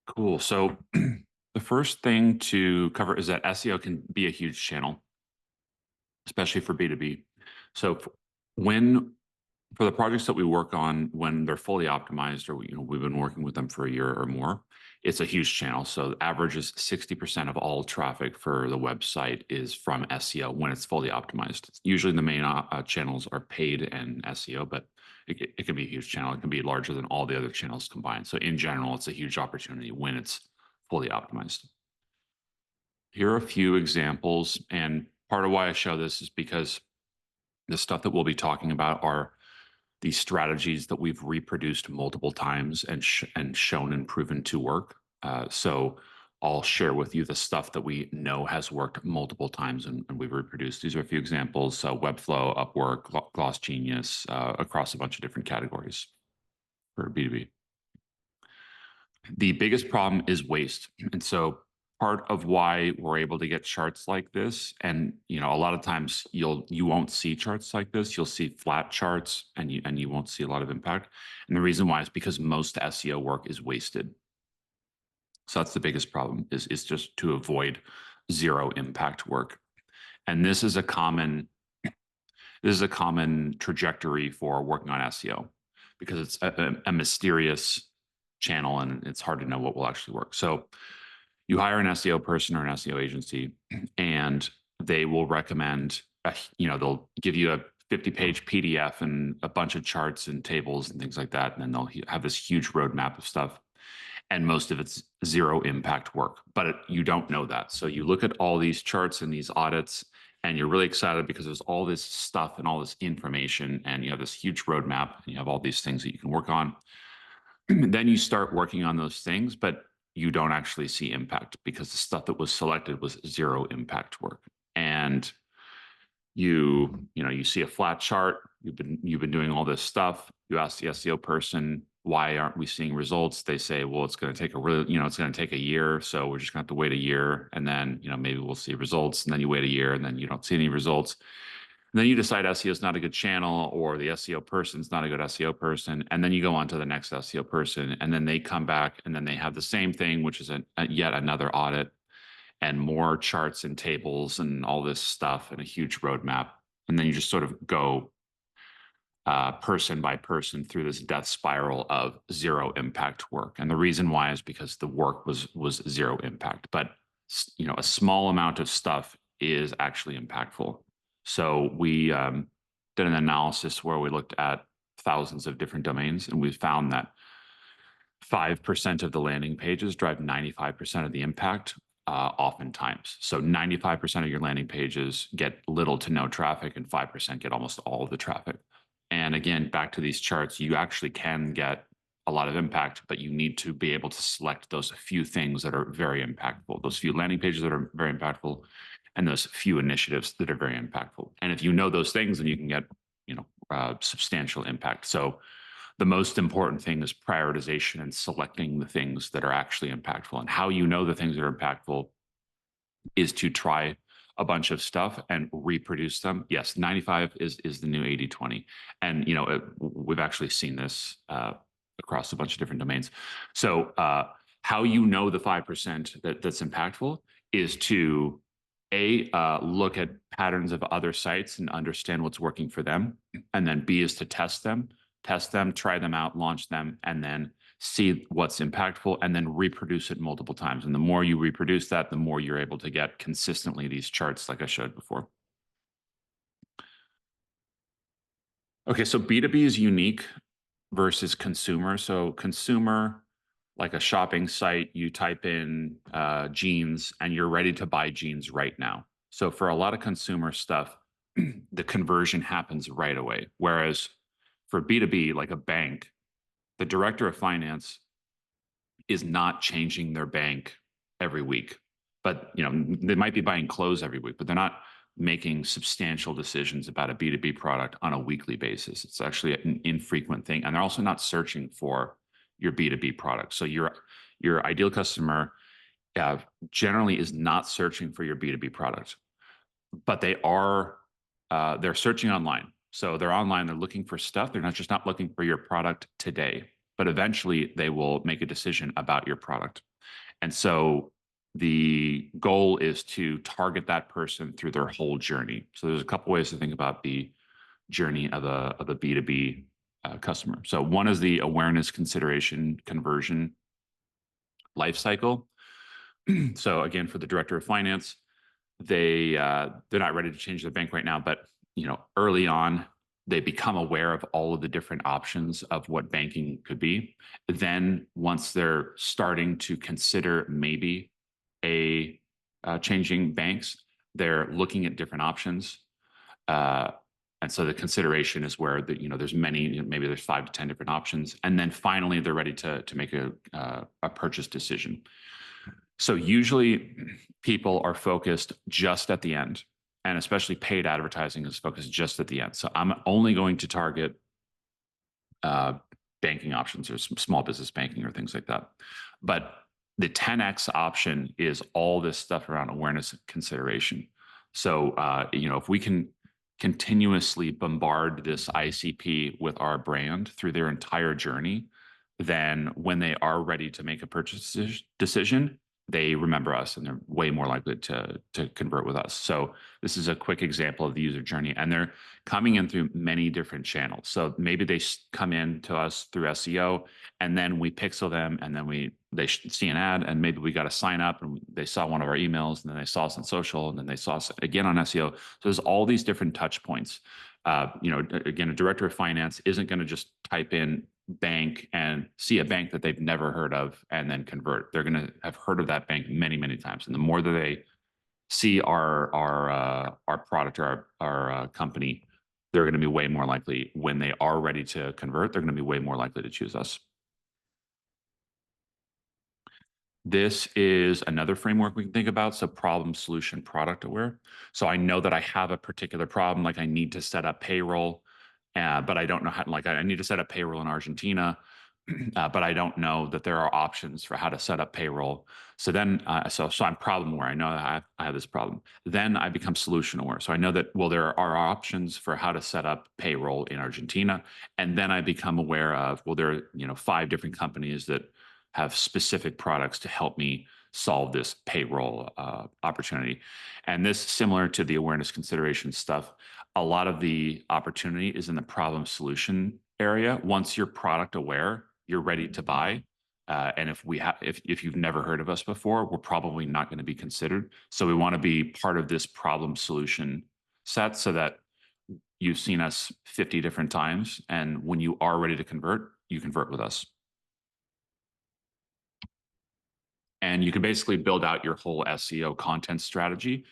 Cool. So the first thing to cover is that SEO can be a huge channel, especially for B2B. So when for the projects that we work on, when they're fully optimized, or we've been working with them for a year or more, it's a huge channel. So the average is 60% of all traffic for the website is from SEO when it's fully optimized. Usually the main channels are paid and SEO, but it can be a huge channel. It can be larger than all the other channels combined. So in general, it's a huge opportunity when it's fully optimized. Here are a few examples, and part of why I show this is because the stuff that we'll be talking about are these strategies that we've reproduced multiple times and shown and proven to work. So I'll share with you the stuff that we know has worked multiple times and we've reproduced. These are a few examples: Webflow, Upwork, Gloss Genius, across a bunch of different categories for B2B. The biggest problem is waste, and so part of why we're able to get charts like this, and a lot of times you won't see charts like this. You'll see flat charts, and you won't see a lot of impact. And the reason why is because most SEO work is wasted. So that's the biggest problem, is just to avoid zero impact work. And this is a common trajectory for working on SEO, because it's a mysterious channel and it's hard to know what will actually work. So you hire an SEO person or an SEO agency, and they will recommend, they'll give you a 50-page PDF and a bunch of charts and tables and things like that. And then they'll have this huge roadmap of stuff. And most of it's zero impact work, but you don't know that. So you look at all these charts and these audits, and you're really excited because there's all this stuff and all this information, and you have this huge roadmap, and you have all these things that you can work on. Then you start working on those things, but you don't actually see impact because the stuff that was selected was zero impact work. And you see a flat chart. You've been doing all this stuff. You ask the SEO person, why aren't we seeing results? They say, well, it's going to take it's going to take a year, so we're just going to have to wait a year, and then maybe we'll see results. And then you wait a year, and then you don't see any results. And then you decide SEO is not a good channel, or the SEO person's not a good SEO person, and then you go on to the next SEO person, and then they come back, and then they have the same thing, which is yet another audit, and more charts and tables and all this stuff, and a huge roadmap. And then you just sort of go person by person through this death spiral of zero impact work. And the reason why is because the work was zero impact, but a small amount of stuff is actually impactful. So we did an analysis where we looked at thousands of different domains, and we found that 5% of the landing pages drive 95% of the impact, oftentimes. So 95% of your landing pages get little to no traffic, and 5% get almost all of the traffic. And again, back to these charts, you actually can get a lot of impact, but you need to be able to select those few things that are very impactful, those few landing pages that are very impactful, and those few initiatives that are very impactful. And if you know those things, then you can get substantial impact. So the most important thing is prioritization and selecting the things that are actually impactful. And how you know the things that are impactful is to try a bunch of stuff and reproduce them. Yes, 95 is the new 80-20. And we've actually seen this across a bunch of different domains. So how you know the 5% that's impactful is to look at patterns of other sites and understand what's working for them. And then B is to test them, try them out, launch them, and then see what's impactful, and then reproduce it multiple times. And the more you reproduce that, the more you're able to get consistently these charts like I showed before. Okay, so B2B is unique versus consumer. So consumer, like a shopping site, you type in jeans and you're ready to buy jeans right now. So for a lot of consumer stuff, the conversion happens right away. Whereas for B2B, like a bank, the director of finance is not changing their bank every week. But they might be buying clothes every week, but they're not making substantial decisions about a B2B product on a weekly basis. It's actually an infrequent thing. And they're also not searching for your B2B product. So your ideal customer generally is not searching for your B2B product, but they're searching online. So they're online, they're looking for stuff. They're not looking for your product today, but eventually they will make a decision about your product. And so the goal is to target that person through their whole journey. So there's a couple ways to think about the journey of a B2B customer. So one is the awareness, consideration, conversion life cycle. So again, for the director of finance, they're not ready to change their bank right now, but early on, they become aware of all of the different options of what banking could be. Then once they're starting to consider maybe a changing banks, they're looking at different options. And so the consideration is where there's many, maybe there's 5 to 10 different options, and then finally they're ready to make a purchase decision. So usually people are focused just at the end, and especially paid advertising is focused just at the end. So I'm only going to target banking options or some small business banking or things like that. But the 10x option is all this stuff around awareness and consideration. So if we can continuously bombard this ICP with our brand through their entire journey, then when they are ready to make a purchase decision, they remember us and they're way more likely to convert with us. So this is a quick example of the user journey, and they're coming in through many different channels. So maybe they come in to us through SEO, and then we pixel them, and then they see an ad, and maybe we got to sign up, and they saw one of our emails, and then they saw us on social, and then they saw us again on SEO. So there's all these different touch points. Again, a director of finance isn't going to just type in bank and see a bank that they've never heard of and then convert. They're going to have heard of that bank many, many times. And the more that they see our product or our company, they're going to be way more likely, when they are ready to convert, they're going to be way more likely to choose us. This is another framework we can think about. So problem, solution, product aware. So I know that I have a particular problem, like I need to set up payroll, but I don't know how, like I need to set up payroll in Argentina, but I don't know that there are options for how to set up payroll. So then, so I'm problem aware. I know that I have this problem. Then I become solution aware. So I know that, well, there are options for how to set up payroll in Argentina. And then I become aware of, well, there are, 5 different companies that have specific products to help me solve this payroll opportunity. And this, similar to the awareness consideration stuff, a lot of the opportunity is in the problem solution area. Once you're product aware, you're ready to buy. And if you've never heard of us before, we're probably not going to be considered. So we want to be part of this problem solution set, so that you've seen us 50 different times, and when you are ready to convert, you convert with us. And you can basically build out your whole SEO content strategy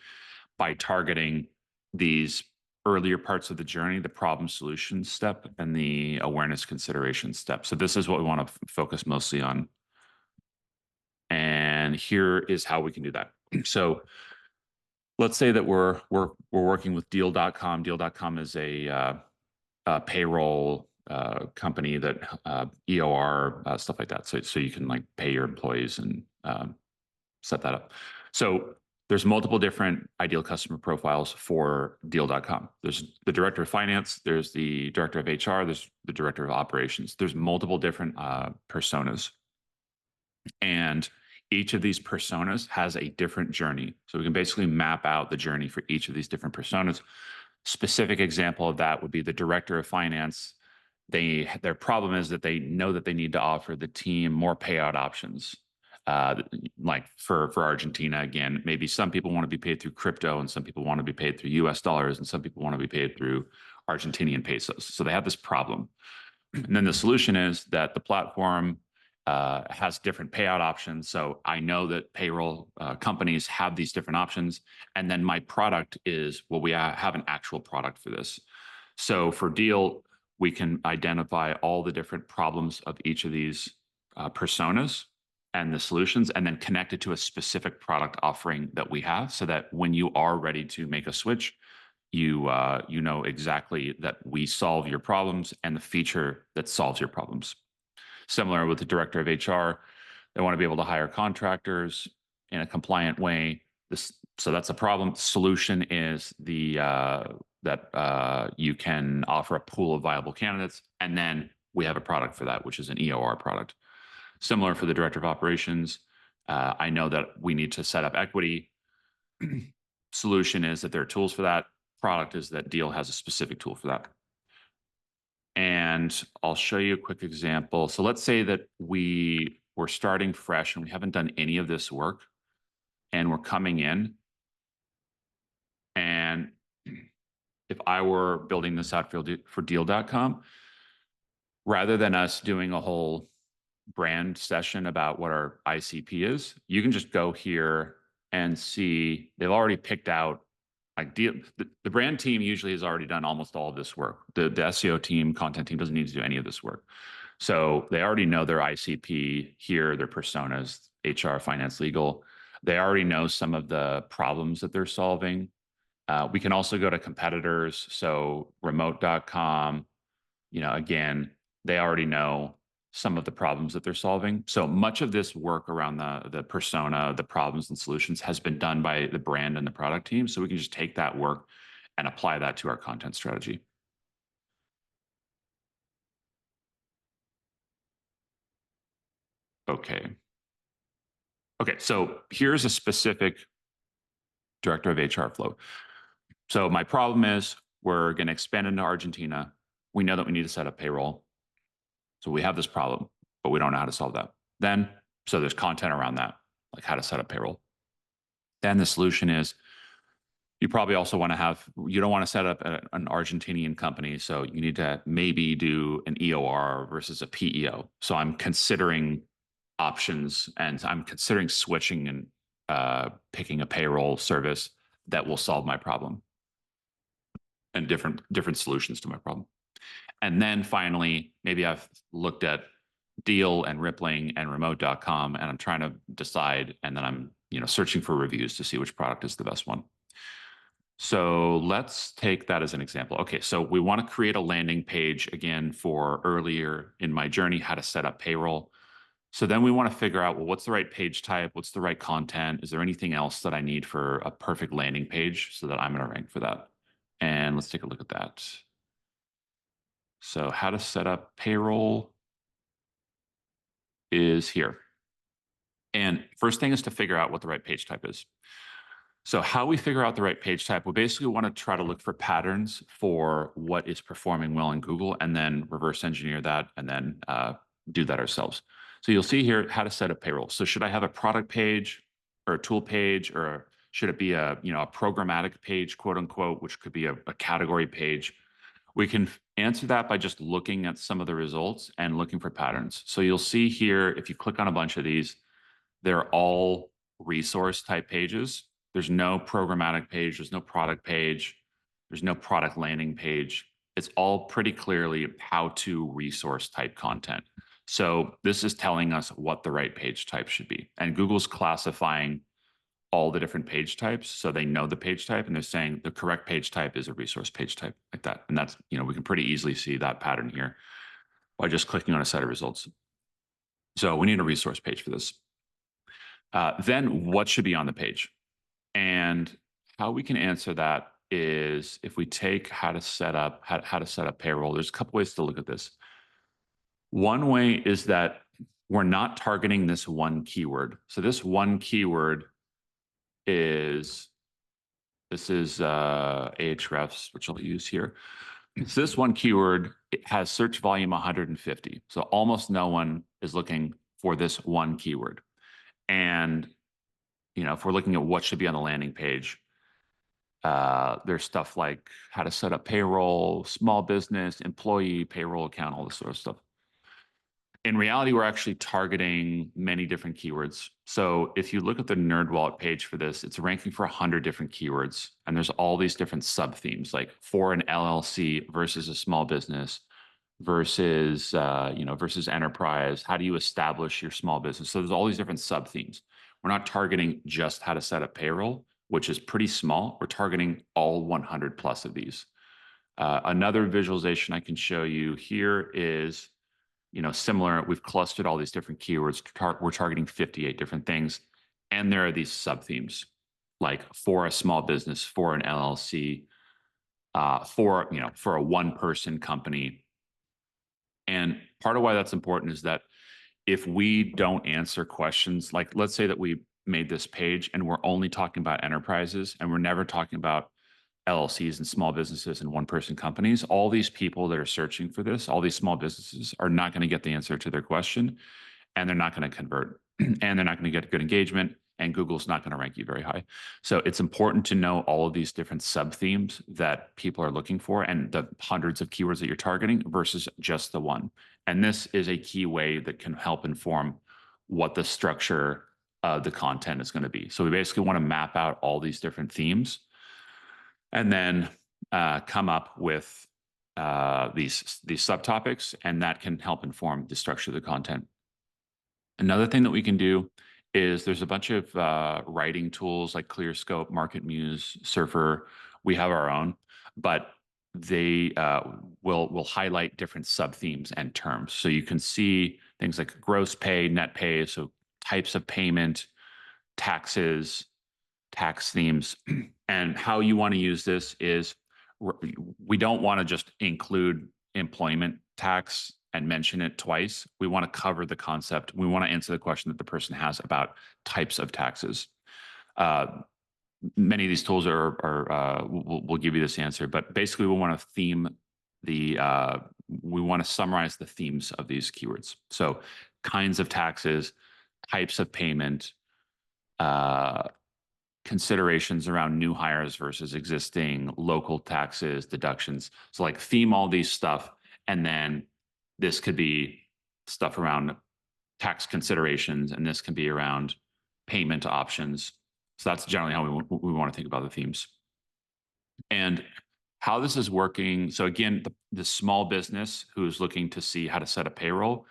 by targeting these earlier parts of the journey, the problem solution step and the awareness consideration step. So this is what we want to focus mostly on. And here is how we can do that. So let's say that we're working with Deal.com. Deal.com is a payroll company that EOR, stuff like that. So you can like pay your employees and set that up. So there's multiple different ideal customer profiles for Deal.com. There's the director of finance, there's the director of HR, there's the director of operations. There's multiple different personas. And each of these personas has a different journey. So we can basically map out the journey for each of these different personas. Specific example of that would be the director of finance. Their problem is that they know that they need to offer the team more payout options. Like for Argentina, again, maybe some people want to be paid through crypto, and some people want to be paid through US dollars, and some people want to be paid through Argentinian pesos. So they have this problem. And then the solution is that the platform has different payout options. So I know that payroll companies have these different options. And then my product is, well, we have an actual product for this. So for Deal, we can identify all the different problems of each of these personas and the solutions, and then connect it to a specific product offering that we have, so that when you are ready to make a switch, you know exactly that we solve your problems and the feature that solves your problems. Similar with the director of HR, they want to be able to hire contractors in a compliant way. So that's a problem. Solution is that you can offer a pool of viable candidates, and then we have a product for that, which is an EOR product. Similar for the director of operations, I know that we need to set up equity. Solution is that there are tools for that. Product is that deal has a specific tool for that. And I'll show you a quick example. So let's say that we were starting fresh and we haven't done any of this work, and we're coming in. And if I were building this out for deal.com, rather than us doing a whole brand session about what our ICP is, you can just go here and see they've already picked out like the brand team usually has already done almost all of this work. The SEO team, content team doesn't need to do any of this work. So they already know their ICP here, their personas, HR, finance, legal. They already know some of the problems that they're solving. We can also go to competitors. So remote.com, again, they already know some of the problems that they're solving. So much of this work around the persona, the problems and solutions has been done by the brand and the product team. So we can just take that work and apply that to our content strategy. Okay. Okay, so here's a specific director of HR flow. So my problem is we're going to expand into Argentina. We know that we need to set up payroll. So we have this problem, but we don't know how to solve that. So there's content around that, like how to set up payroll. Then the solution is you probably also want to you don't want to set up an Argentinian company. So you need to maybe do an EOR versus a PEO. So I'm considering options and I'm considering switching and picking a payroll service that will solve my problem and different solutions to my problem. And then finally, maybe I've looked at Deal and Rippling and remote.com and I'm trying to decide, and then I'm searching for reviews to see which product is the best one. So let's take that as an example. Okay, so we want to create a landing page again for earlier in my journey, how to set up payroll. So then we want to figure out, well, what's the right page type? What's the right content? Is there anything else that I need for a perfect landing page so that I'm going to rank for that? And let's take a look at that. So how to set up payroll is here. And first thing is to figure out what the right page type is. So how we figure out the right page type, we basically want to try to look for patterns for what is performing well in Google and then reverse engineer that and then do that ourselves. So you'll see here how to set up payroll. So should I have a product page or a tool page, or should it be a programmatic page, quote unquote, which could be a category page? We can answer that by just looking at some of the results and looking for patterns. So you'll see here, if you click on a bunch of these, they're all resource type pages. There's no programmatic page. There's no product page. There's no product landing page. It's all pretty clearly how to resource type content. So this is telling us what the right page type should be. And Google's classifying all the different page types. So they know the page type and they're saying the correct page type is a resource page type like that. And that's, we can pretty easily see that pattern here by just clicking on a set of results. So we need a resource page for this. Then what should be on the page? And how we can answer that is if we take how to set up payroll, there's a couple ways to look at this. One way is that we're not targeting this one keyword. So this one keyword is Ahrefs, which I'll use here. So this one keyword, it has search volume 150. So almost no one is looking for this one keyword. And if we're looking at what should be on the landing page, there's stuff like how to set up payroll, small business, employee, payroll account, all this sort of stuff. In reality, we're actually targeting many different keywords. So if you look at the NerdWallet page for this, it's ranking for 100 different keywords. And there's all these different sub-themes, like for an LLC versus a small business versus, versus enterprise. How do you establish your small business? So there's all these different sub-themes. We're not targeting just how to set up payroll, which is pretty small. We're targeting all 100 plus of these. Another visualization I can show you here is, similar. We've clustered all these different keywords. We're targeting 58 different things. And there are these sub-themes, like for a small business, for an LLC, for a one-person company. And part of why that's important is that if we don't answer questions, like let's say that we made this page and we're only talking about enterprises and we're never talking about LLCs and small businesses and one-person companies, all these people that are searching for this, all these small businesses are not going to get the answer to their question, and they're not going to convert, and they're not going to get good engagement, and Google's not going to rank you very high. So it's important to know all of these different sub-themes that people are looking for and the hundreds of keywords that you're targeting versus just the one. And this is a key way that can help inform what the structure of the content is going to be. So we basically want to map out all these different themes and then come up with these subtopics, and that can help inform the structure of the content. Another thing that we can do is there's a bunch of writing tools like ClearScope, MarketMuse, Surfer. We have our own, but they will highlight different sub-themes and terms. So you can see things like gross pay, net pay, so types of payment, taxes, tax themes. And how you want to use this is we don't want to just include employment tax and mention it twice. We want to cover the concept. We want to answer the question that the person has about types of taxes. Many of these tools will give you this answer, but basically we want to theme we want to summarize the themes of these keywords. So kinds of taxes, types of payment, considerations around new hires versus existing, local taxes, deductions. So like theme all these stuff. And then this could be stuff around tax considerations, and this can be around payment options. So that's generally how we want to think about the themes. And how this is working. So again, the small business who's looking to see how to set a payroll,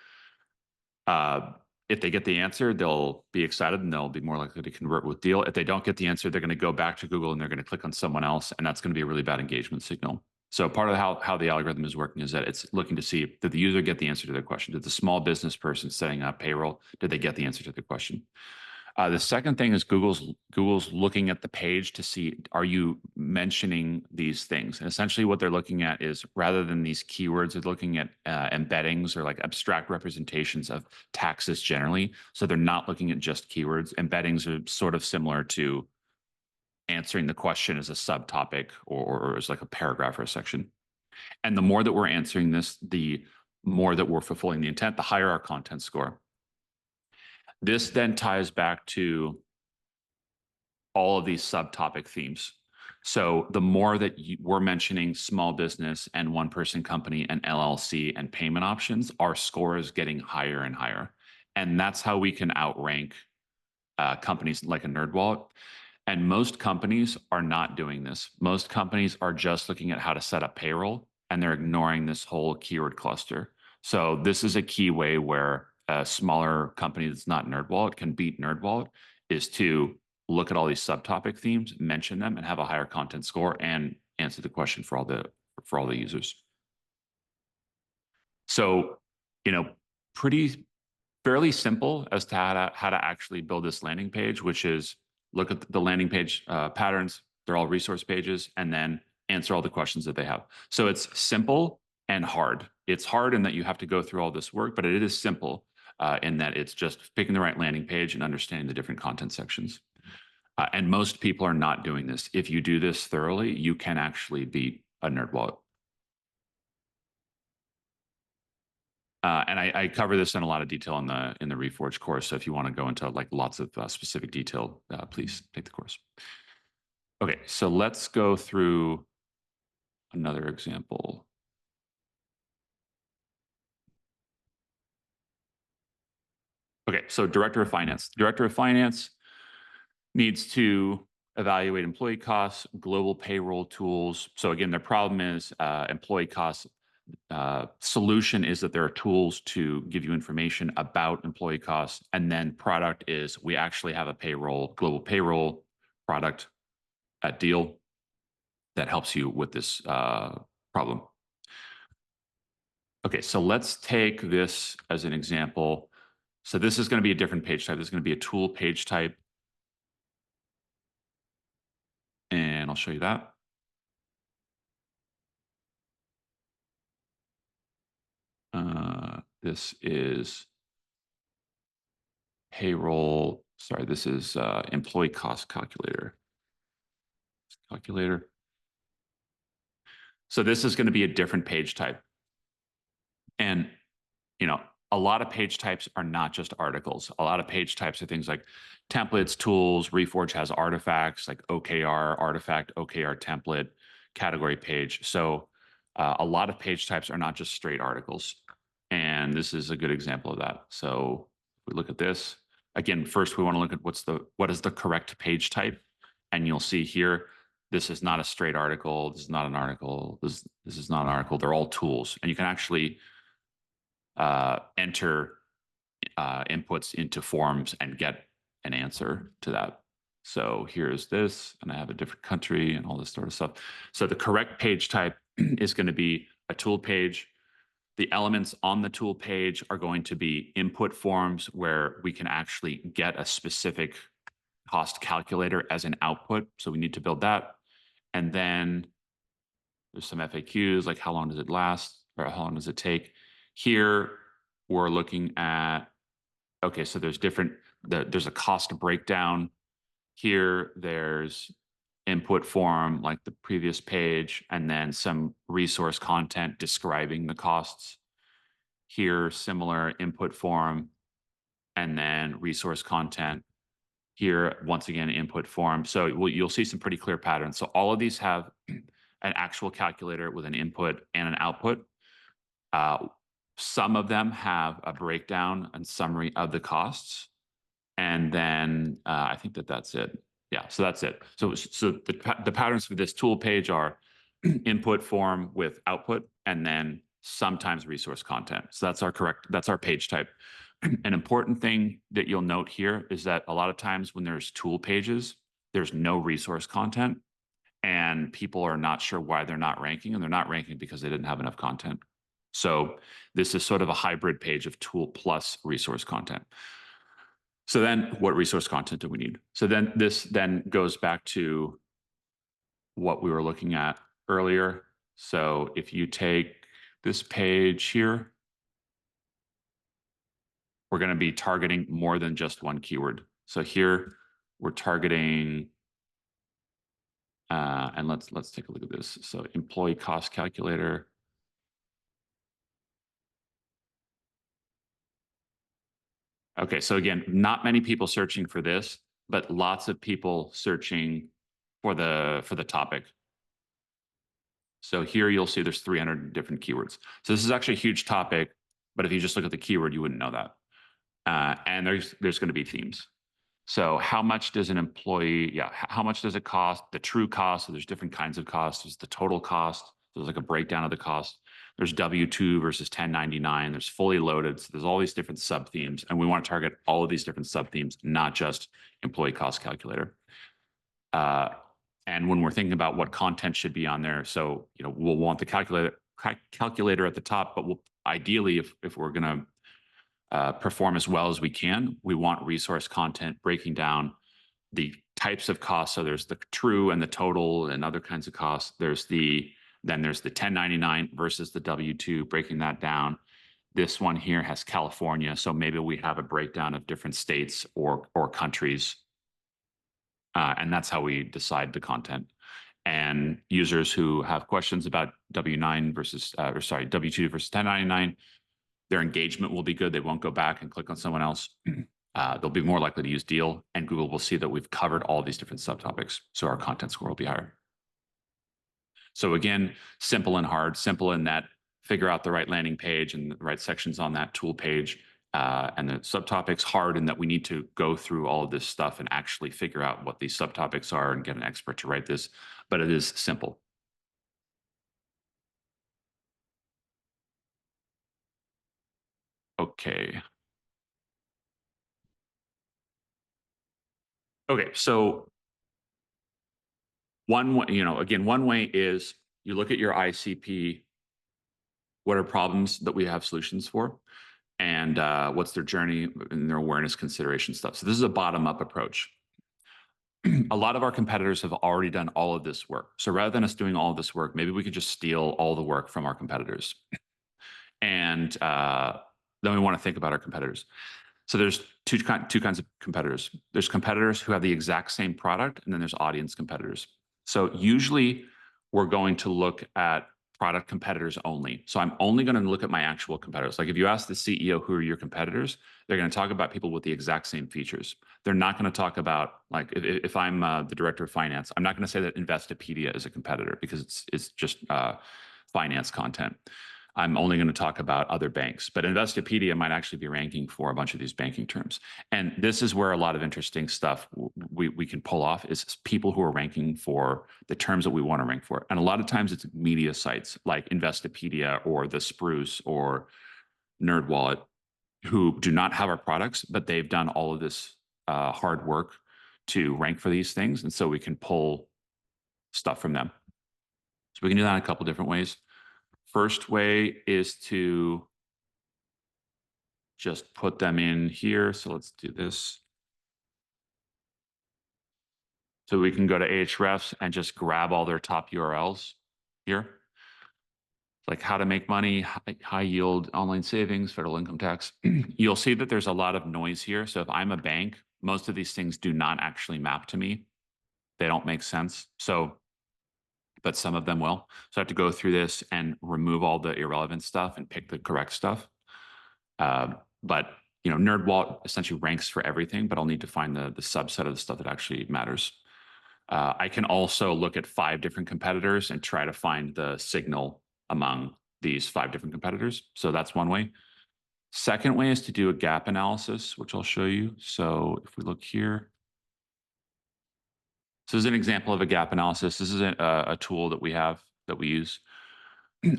if they get the answer, they'll be excited and they'll be more likely to convert with deal. If they don't get the answer, they're going to go back to Google and they're going to click on someone else, and that's going to be a really bad engagement signal. So part of how the algorithm is working is that it's looking to see, did the user get the answer to their question? Did the small business person setting up payroll, did they get the answer to the question? The second thing is Google's looking at the page to see, are you mentioning these things? And essentially what they're looking at is, rather than these keywords, they're looking at embeddings or like abstract representations of taxes generally. So they're not looking at just keywords. Embeddings are sort of similar to answering the question as a subtopic or as like a paragraph or a section. And the more that we're answering this, the more that we're fulfilling the intent, the higher our content score. This then ties back to all of these subtopic themes. So the more that we're mentioning small business and one-person company and LLC and payment options, our score is getting higher and higher. And that's how we can outrank companies like a NerdWallet. And most companies are not doing this. Most companies are just looking at how to set up payroll, and they're ignoring this whole keyword cluster. So this is a key way where a smaller company that's not NerdWallet can beat NerdWallet, is to look at all these subtopic themes, mention them, and have a higher content score and answer the question for all the users. So, fairly simple as to how to actually build this landing page, which is look at the landing page patterns. They're all resource pages, and then answer all the questions that they have. So it's simple and hard. It's hard in that you have to go through all this work, but it is simple in that it's just picking the right landing page and understanding the different content sections. And most people are not doing this. If you do this thoroughly, you can actually beat a NerdWallet. And I cover this in a lot of detail in the Reforge course. So if you want to go into like lots of specific detail, please take the course. Okay, so let's go through another example. Okay, so Director of Finance. Director of Finance needs to evaluate employee costs, global payroll tools. So again, their problem is employee costs. Solution is that there are tools to give you information about employee costs. And then product is we actually have a global payroll product deal that helps you with this problem. Okay, so let's take this as an example. So this is going to be a different page type. This is going to be a tool page type. And I'll show you that. This is payroll. Sorry, this is employee cost calculator. So this is going to be a different page type. And, you know, a lot of page types are not just articles. A lot of page types are things like templates, tools. Reforge has artifacts like OKR artifact, OKR template, category page. So a lot of page types are not just straight articles. And this is a good example of that. So if we look at this, again, first we want to look at what is the correct page type. And you'll see here, this is not a straight article. This is not an article. This is not an article. They're all tools. And you can actually enter inputs into forms and get an answer to that. So here's this, and I have a different country and all this sort of stuff. So the correct page type is going to be a tool page. The elements on the tool page are going to be input forms where we can actually get a specific cost calculator as an output. So we need to build that. And then there's some FAQs like how long does it last or how long does it take? Here we're looking at, okay, so there's there's a cost breakdown. Here there's input form like the previous page, and then some resource content describing the costs. Here, similar input form, and then resource content. Here, once again, input form. So you'll see some pretty clear patterns. So all of these have an actual calculator with an input and an output. Some of them have a breakdown and summary of the costs. And then I think that's it. Yeah, so that's it. So the patterns for this tool page are input form with output, and then sometimes resource content. So that's our page type. An important thing that you'll note here is that a lot of times when there's tool pages, there's no resource content, and people are not sure why they're not ranking, and they're not ranking because they didn't have enough content. So this is sort of a hybrid page of tool plus resource content. So then what resource content do we need? So then this then goes back to what we were looking at earlier. So if you take this page here, we're going to be targeting more than just one keyword. So here we're targeting, and let's take a look at this. So employee cost calculator. Okay, so again, not many people searching for this, but lots of people searching for the topic. So here you'll see there's 300 different keywords. So this is actually a huge topic, but if you just look at the keyword, you wouldn't know that. And there's going to be themes. So how much does an employee, how much does it cost? The true cost, so there's different kinds of costs. There's the total cost. So there's like a breakdown of the cost. There's W-2 versus 1099. There's fully loaded. So there's all these different sub-themes. And we want to target all of these different sub-themes, not just employee cost calculator. And when we're thinking about what content should be on there, so we'll want the calculator at the top, but we'll ideally, if we're going to perform as well as we can, we want resource content breaking down the types of costs. So there's the true and the total and other kinds of costs. Then there's the 1099 versus the W-2, breaking that down. This one here has California, so maybe we have a breakdown of different states or countries. And that's how we decide the content. And users who have questions about W-2 versus 1099, their engagement will be good. They won't go back and click on someone else. They'll be more likely to use deal, and Google will see that we've covered all these different subtopics. So our content score will be higher. So again, simple and hard. Simple in that figure out the right landing page and the right sections on that tool page. And the subtopics. Hard in that we need to go through all of this stuff and actually figure out what these subtopics are and get an expert to write this, but it is simple. Okay. Okay, so one way, one way is you look at your ICP, what are problems that we have solutions for? And what's their journey and their awareness consideration stuff. So this is a bottom-up approach. A lot of our competitors have already done all of this work. So rather than us doing all of this work, maybe we could just steal all the work from our competitors. And then we want to think about our competitors. So there's two kinds of competitors. There's competitors who have the exact same product, and then there's audience competitors. So usually we're going to look at product competitors only. So I'm only going to look at my actual competitors. Like if you ask the CEO who are your competitors, they're going to talk about people with the exact same features. They're not going to talk about, like, if I'm the director of finance, I'm not going to say that Investopedia is a competitor because it's just finance content. I'm only going to talk about other banks, but Investopedia might actually be ranking for a bunch of these banking terms. And this is where a lot of interesting stuff we can pull off is people who are ranking for the terms that we want to rank for. And a lot of times it's media sites like Investopedia or The Spruce or NerdWallet who do not have our products, but they've done all of this hard work to rank for these things. And so we can pull stuff from them. So we can do that in a couple different ways. First way is to just put them in here. So let's do this. So we can go to Ahrefs and just grab all their top URLs here. Like how to make money, high yield online savings, federal income tax. You'll see that there's a lot of noise here. So if I'm a bank, most of these things do not actually map to me. They don't make sense. So, but some of them will. So I have to go through this and remove all the irrelevant stuff and pick the correct stuff. But NerdWallet essentially ranks for everything, but I'll need to find the subset of the stuff that actually matters. I can also look at 5 different competitors and try to find the signal among these 5 different competitors. So that's one way. Second way is to do a gap analysis, which I'll show you. So if we look here, so this is an example of a gap analysis. This is a tool that we use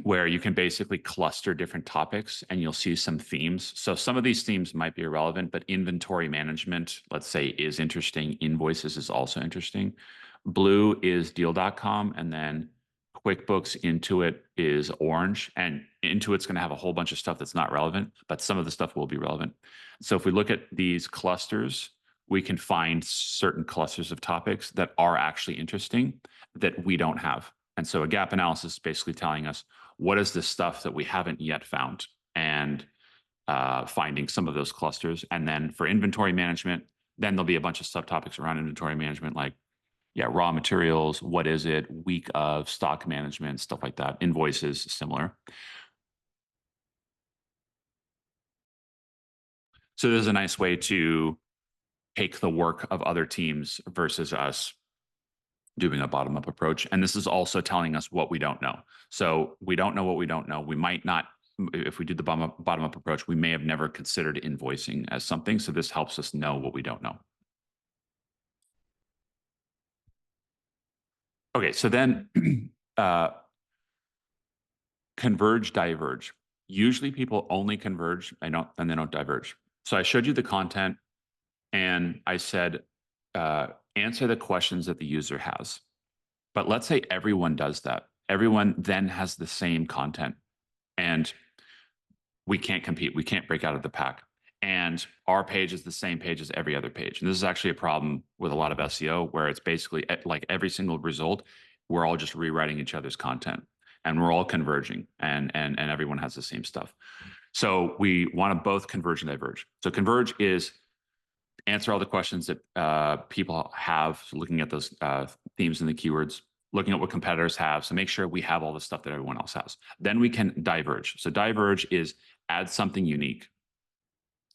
where you can basically cluster different topics and you'll see some themes. So some of these themes might be irrelevant, but inventory management, let's say, is interesting. Invoices is also interesting. Blue is deal.com, and then QuickBooks Intuit is orange, and Intuit's going to have a whole bunch of stuff that's not relevant, but some of the stuff will be relevant. So if we look at these clusters, we can find certain clusters of topics that are actually interesting that we don't have. And so a gap analysis is basically telling us what is the stuff that we haven't yet found and finding some of those clusters. And then for inventory management, then there'll be a bunch of subtopics around inventory management, like, raw materials, what is it, week of, stock management, stuff like that. Invoices, similar. So this is a nice way to take the work of other teams versus us doing a bottom-up approach. And this is also telling us what we don't know. So we don't know what we don't know. We might not, if we do the bottom-up approach, we may have never considered invoicing as something. So this helps us know what we don't know. Okay, so then converge, diverge. Usually people only converge and they don't diverge. So I showed you the content and I said, answer the questions that the user has. But let's say everyone does that. Everyone then has the same content and we can't compete. We can't break out of the pack. And our page is the same page as every other page. And this is actually a problem with a lot of SEO where it's basically like every single result, we're all just rewriting each other's content and we're all converging and everyone has the same stuff. So we want to both converge and diverge. So converge is answer all the questions that people have, so looking at those themes and the keywords, looking at what competitors have. So make sure we have all the stuff that everyone else has. Then we can diverge. So diverge is add something unique.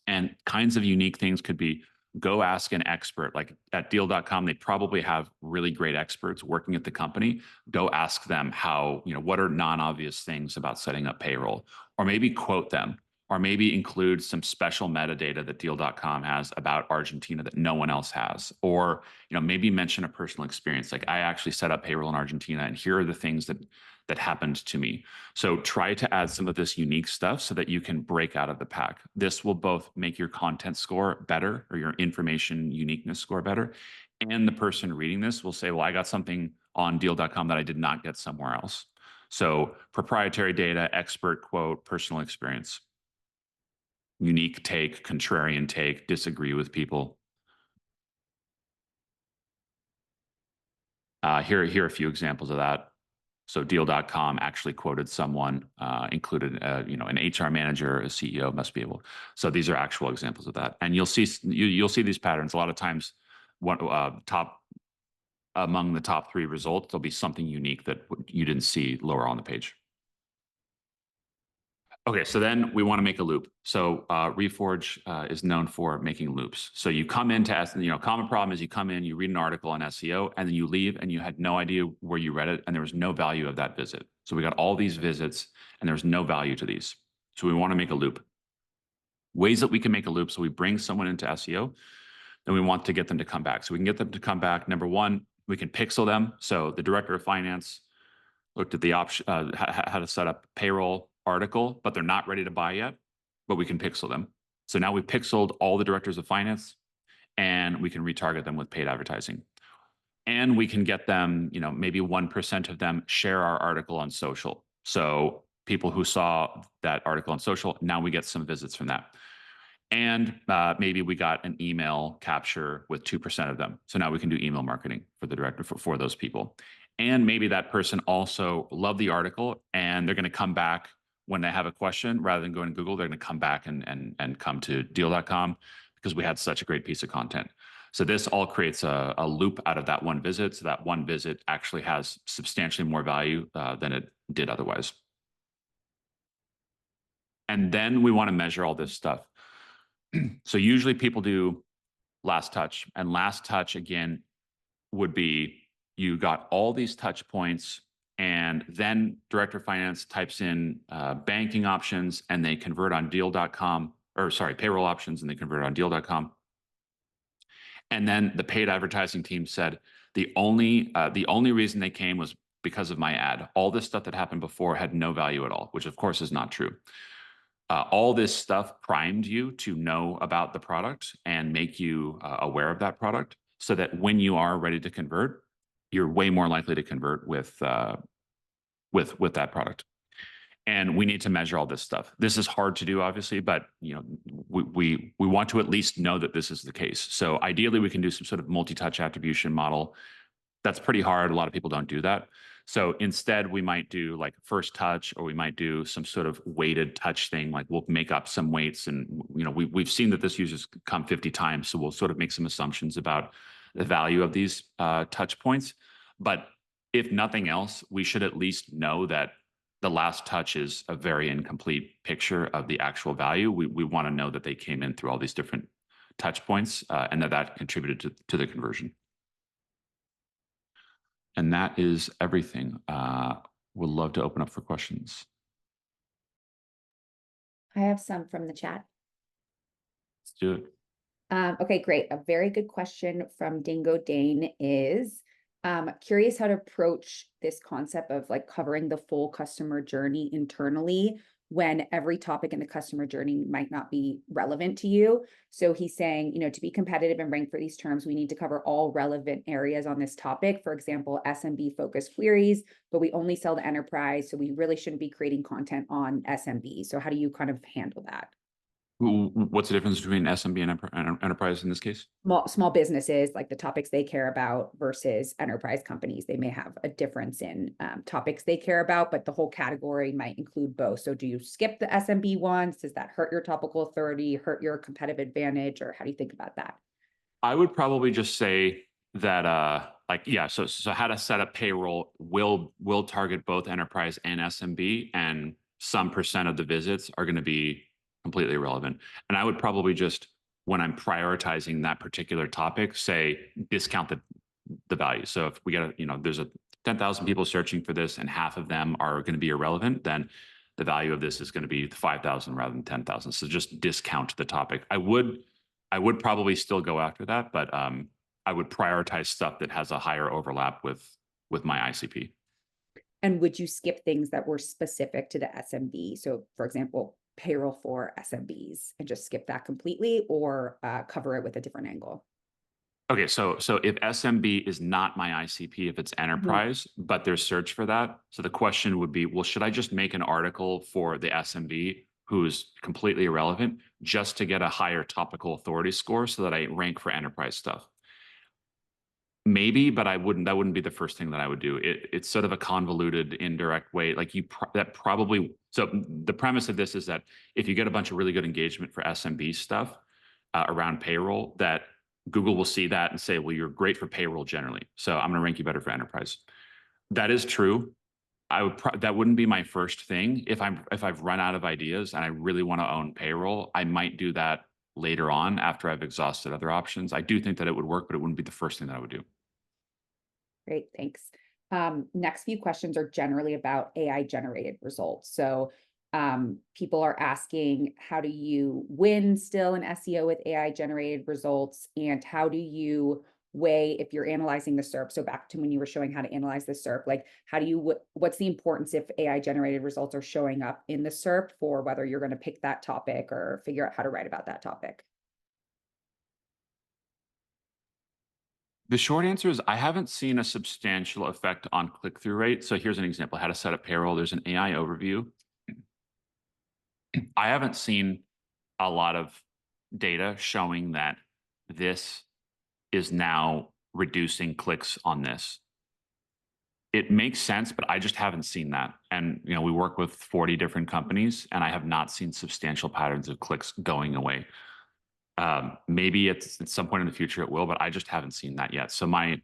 And kinds of unique things could be go ask an expert. Like at deal.com, they probably have really great experts working at the company. Go ask them how, what are non-obvious things about setting up payroll, or maybe quote them, or maybe include some special metadata that deal.com has about Argentina that no one else has, or maybe mention a personal experience. Like I actually set up payroll in Argentina and here are the things that happened to me. So try to add some of this unique stuff so that you can break out of the pack. This will both make your content score better or your information uniqueness score better. And the person reading this will say, well, I got something on deal.com that I did not get somewhere else. So proprietary data, expert quote, personal experience, unique take, contrarian take, disagree with people. Here are a few examples of that. So Deal.com actually quoted someone, included an HR manager, a CEO must be able. So these are actual examples of that, and you'll see these patterns a lot of times. What top among the top 3 results, there'll be something unique that you didn't see lower on the page. Okay, so then we want to make a loop. So Reforge is known for making loops. So you come into, common problem is you come in, you read an article on SEO, and then you leave and you had no idea where you read it, and there was no value of that visit. So we got all these visits, and there's no value to these. So we want to make a loop. Ways that we can make a loop, so we bring someone into SEO, and we want to get them to come back. So we can get them to come back. Number one, we can pixel them. So the director of finance looked at the option, how to set up payroll article, but they're not ready to buy yet, but we can pixel them. So now we've pixeled all the directors of finance, and we can retarget them with paid advertising. And we can get them, maybe 1% of them share our article on social. So people who saw that article on social, now we get some visits from that. And maybe we got an email capture with 2% of them. So now we can do email marketing for the director for those people. And maybe that person also loved the article, and they're going to come back when they have a question. Rather than going to Google, they're going to come back and come to Deal.com because we had such a great piece of content. So this all creates a loop out of that one visit. So that one visit actually has substantially more value than it did otherwise. And then we want to measure all this stuff. So usually people do last touch, and last touch again would be you got all these touch points, and then director of finance types in banking options, and they convert on Deal.com, or sorry, payroll options, and they convert on Deal.com. And then the paid advertising team said the only reason they came was because of my ad. All this stuff that happened before had no value at all, which of course is not true. All this stuff primed you to know about the product and make you aware of that product, so that when you are ready to convert, you're way more likely to convert with that product. And we need to measure all this stuff. This is hard to do, obviously, but we want to at least know that this is the case. So ideally, we can do some sort of multi-touch attribution model. That's pretty hard. A lot of people don't do that. So instead, we might do like first touch, or we might do some sort of weighted touch thing. Like we'll make up some weights, and we've seen that this user's come 50 times, so we'll sort of make some assumptions about the value of these touch points. But if nothing else, we should at least know that the last touch is a very incomplete picture of the actual value. We want to know that they came in through all these different touch points, and that contributed to the conversion. And that is everything. Would love to open up for questions. I have some from the chat. Let's do it. Okay, great. A very good question from Dingo Dane is, curious how to approach this concept of like covering the full customer journey internally when every topic in the customer journey might not be relevant to you. So he's saying, to be competitive and rank for these terms, we need to cover all relevant areas on this topic. For example, SMB focused queries, but we only sell to enterprise. So we really shouldn't be creating content on SMB. So how do you kind of handle that? What's the difference between SMB and enterprise in this case? Small businesses, like the topics they care about, versus enterprise companies. They may have a difference in topics they care about, but the whole category might include both. So do you skip the SMB ones? Does that hurt your topical authority, hurt your competitive advantage, or how do you think about that? I would probably just say that so how to set up payroll will target both enterprise and SMB, and some percent of the visits are going to be completely irrelevant. And I would probably just, when I'm prioritizing that particular topic, say discount the value. So if we get there's 10,000 people searching for this, and half of them are going to be irrelevant, then the value of this is going to be 5,000 rather than 10,000. So just discount the topic. I would probably still go after that, but I would prioritize stuff that has a higher overlap with my ICP. And would you skip things that were specific to the SMB? So for example, payroll for SMBs, and just skip that completely, or cover it with a different angle? Okay, so if SMB is not my ICP, if it's enterprise, but there's search for that, so the question would be, well, should I just make an article for the SMB who's completely irrelevant just to get a higher topical authority score so that I rank for enterprise stuff? Maybe, but that wouldn't be the first thing that I would do. It's sort of a convoluted, indirect way. Like so the premise of this is that if you get a bunch of really good engagement for SMB stuff around payroll, that Google will see that and say, well, you're great for payroll generally, so I'm going to rank you better for enterprise. That is true. That wouldn't be my first thing. If I've run out of ideas and I really want to own payroll, I might do that later on after I've exhausted other options. I do think that it would work, but it wouldn't be the first thing that I would do. Great, thanks. Next few questions are generally about AI generated results. So people are asking, how do you win still in SEO with AI generated results? And how do you weigh if you're analyzing the SERP? So back to when you were showing how to analyze the SERP, like how do you, what's the importance if AI generated results are showing up in the SERP for whether you're going to pick that topic or figure out how to write about that topic? The short answer is I haven't seen a substantial effect on click-through rate. So here's an example, how to set up payroll. There's an AI overview. I haven't seen a lot of data showing that this is now reducing clicks on this. It makes sense, but I just haven't seen that. And we work with 40 different companies, and I have not seen substantial patterns of clicks going away. Maybe at some point in the future it will, but I just haven't seen that yet. So my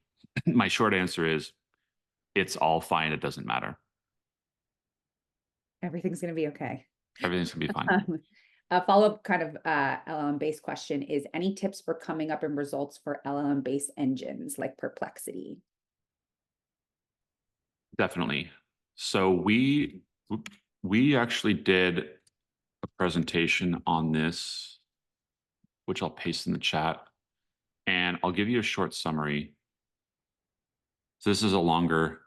short answer is it's all fine. It doesn't matter. Everything's going to be okay. Everything's gonna be fine. A follow-up kind of LLM-based question is, any tips for coming up in results for LLM-based engines like Perplexity? Definitely. So we actually did a presentation on this, which I'll paste in the chat, and I'll give you a short summary. So this is a longer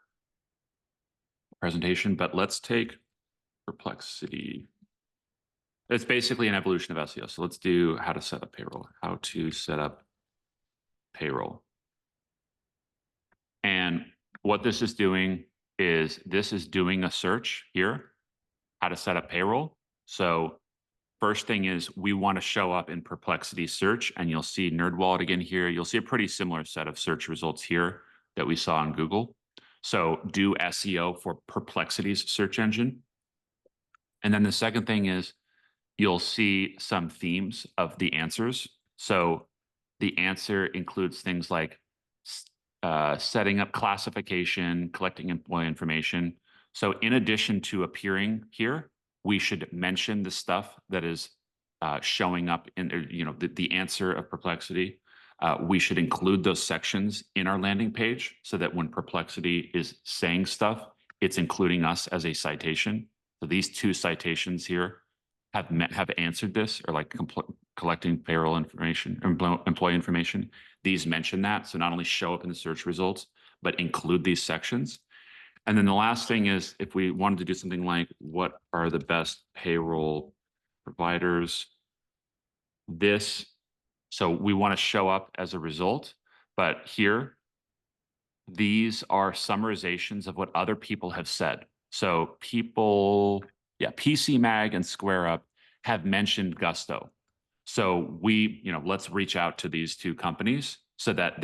presentation, but let's take Perplexity. It's basically an evolution of SEO. So let's do how to set up payroll, how to set up payroll. And what this is doing is doing a search here, how to set up payroll. So first thing is we want to show up in Perplexity search, and you'll see NerdWallet again here. You'll see a pretty similar set of search results here that we saw on Google. So do SEO for Perplexity's search engine. And then the second thing is you'll see some themes of the answers. So the answer includes things like setting up classification, collecting employee information. So in addition to appearing here, we should mention the stuff that is showing up in the answer of Perplexity. We should include those sections in our landing page so that when Perplexity is saying stuff, it's including us as a citation. So these two citations here have answered this, or like collecting payroll information, employee information. These mention that, so not only show up in the search results, but include these sections. And then the last thing is, if we wanted to do something like, what are the best payroll providers? So we want to show up as a result, but here, these are summarizations of what other people have said. So PC Mag and SquareUp have mentioned Gusto. So let's reach out to these two companies so that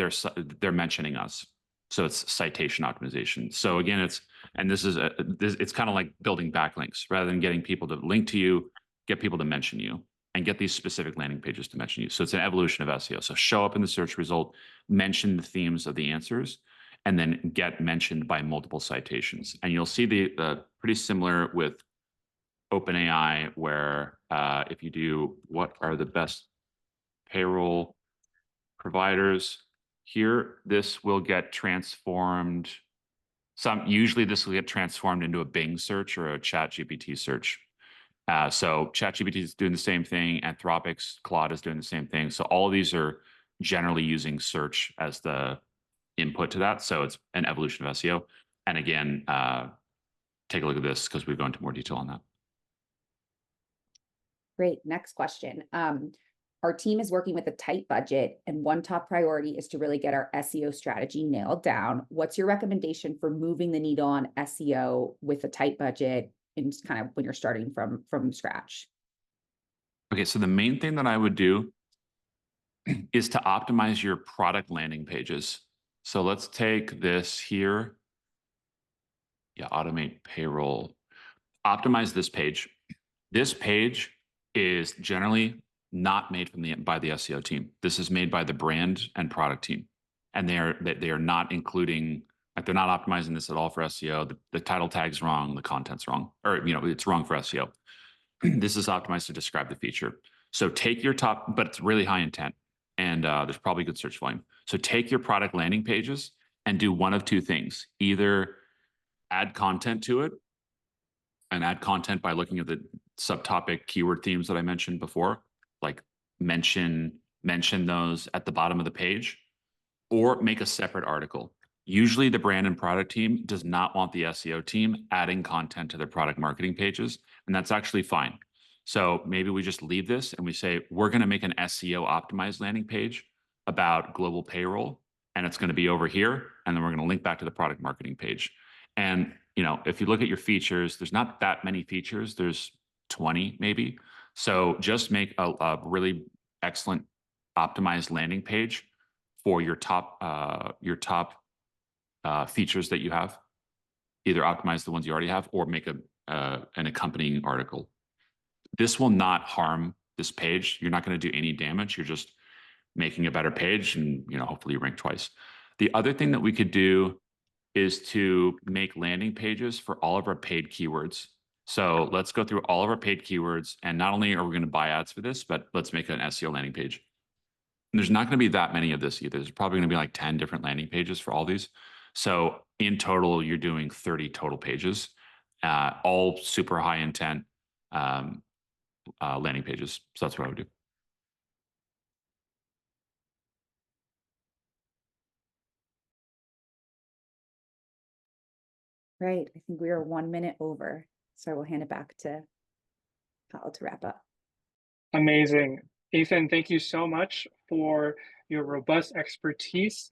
they're mentioning us. So it's citation optimization. So again, it's kind of like building backlinks. Rather than getting people to link to you, get people to mention you and get these specific landing pages to mention you. So it's an evolution of SEO. So show up in the search result, mention the themes of the answers, and then get mentioned by multiple citations. And you'll see the pretty similar with OpenAI, where if you do what are the best payroll providers here, this will get transformed. Usually this will get transformed into a Bing search or a ChatGPT search. So ChatGPT is doing the same thing. Anthropic's Claude is doing the same thing. So all of these are generally using search as the input to that. So it's an evolution of SEO. And again, take a look at this because we go into more detail on that. Great. Next question. Our team is working with a tight budget, and one top priority is to really get our SEO strategy nailed down. What's your recommendation for moving the needle on SEO with a tight budget and kind of when you're starting from scratch? Okay, so the main thing that I would do is to optimize your product landing pages. So let's take this here. Yeah, automate payroll. Optimize this page. This page is generally not made by the SEO team. This is made by the brand and product team, and they are not including, like, they're not optimizing this at all for SEO. The title tag's wrong, the content's wrong, or it's wrong for SEO. This is optimized to describe the feature. So take your top, but it's really high intent, and there's probably good search volume. So take your product landing pages and do one of two things: either add content to it, and add content by looking at the subtopic keyword themes that I mentioned before, like mention those at the bottom of the page, or make a separate article. Usually the brand and product team does not want the SEO team adding content to their product marketing pages, and that's actually fine. So maybe we just leave this and we say, we're going to make an SEO optimized landing page about global payroll, and it's going to be over here, and then we're going to link back to the product marketing page. And if you look at your features, there's not that many features. There's 20 maybe. So just make a really excellent optimized landing page for your top features that you have. Either optimize the ones you already have or make an accompanying article. This will not harm this page. You're not going to do any damage. You're just making a better page, and hopefully you rank twice. The other thing that we could do is to make landing pages for all of our paid keywords. So let's go through all of our paid keywords, and not only are we going to buy ads for this, but let's make an SEO landing page. And there's not going to be that many of this either. There's probably going to be like 10 different landing pages for all these. So in total, you're doing 30 total pages, all super high intent landing pages. So that's what I would do. Right. I think we are 1 minute over. So I will hand it back to Kyle to wrap up. Amazing. Ethan, thank you so much for your robust expertise